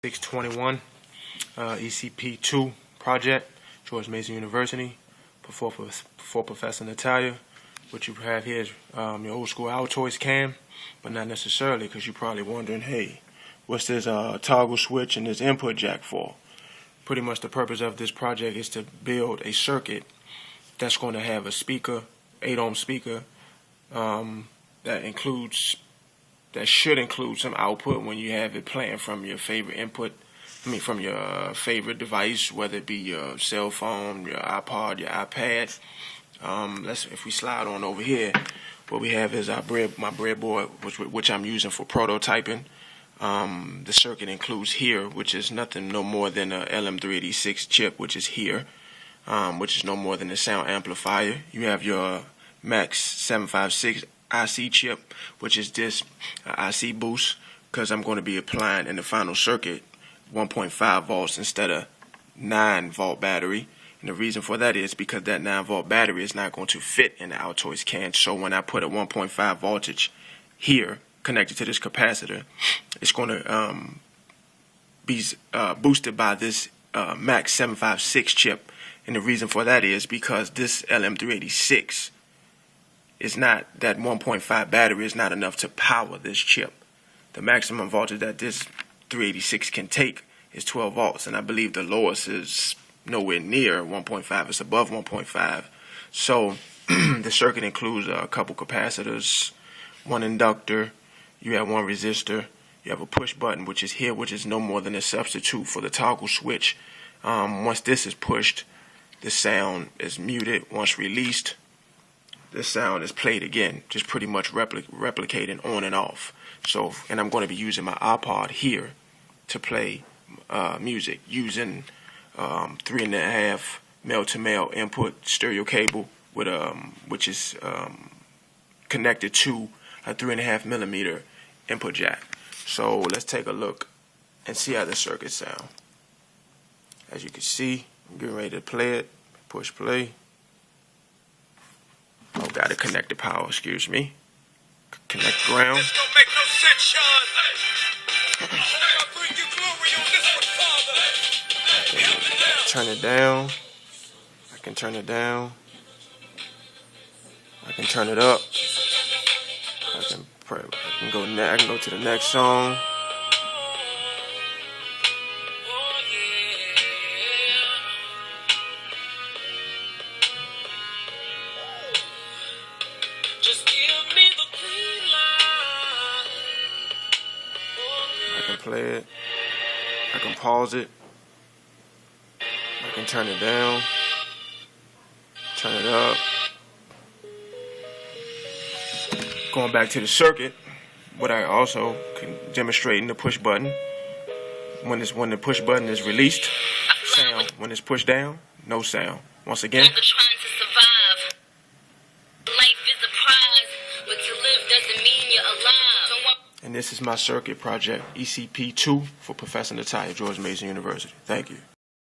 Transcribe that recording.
621 ECP2 Project, George Mason University, for Professor Natalia. What you have here is your old school Altoid cam, but not necessarily, because you're probably wondering, hey, what's this toggle switch and this input jack for? Pretty much the purpose of this project is to build a circuit that's going to have a speaker, 8-ohm speaker, that should include some output when you have it playing from your favorite from your favorite device, whether it be your cell phone, your iPod, your iPad. If we slide on over here, what we have is my breadboard, which I'm using for prototyping. The circuit includes here, which is no more than a LM386 chip, which is here, which is no more than a sound amplifier. You have your Max 756 IC chip, which is this IC boost, because I'm going to be applying in the final circuit 1.5 volts instead of 9-volt battery. And the reason for that is because that 9-volt battery is not going to fit in the Altoid can. So when I put a 1.5 voltage here connected to this capacitor, it's going to be boosted by this Max 756 chip. And the reason for that is because this LM386 is not, that 1.5 battery is not enough to power this chip. The maximum voltage that this 386 can take is 12 volts, and I believe the lowest is nowhere near 1.5. It's above 1.5. So the circuit includes a couple capacitors, one inductor, you have one resistor, you have a push button, which is here, which is no more than a substitute for the toggle switch. Once this is pushed, the sound is muted. Once released, the sound is played again, just pretty much replicating on and off. So, and I'm going to be using my iPod here to play music using 3.5 male-to-male input stereo cable with which is connected to a 3.5 millimeter input jack. So let's take a look and see how the circuit sound. As you can see, I'm getting ready to play it. Push play. Oh, gotta connect the power, excuse me. Connect ground. This don't make no sense, Sean. I bring you glory on this one, Father. Turn it down. I can turn it down. I can turn it up. I can go to the next song. Just give me the green light. I can play it. I can pause it. I can turn it down. Turn it up. Going back to the circuit, what I also can demonstrate in the push button. When the push button is released, sound. When it's pushed down, no sound. Once again. Trying to survive. Life is a prize, but to live doesn't mean you're alive. And this is my circuit project, ECP2 for Professor Natalia, George Mason University. Thank you.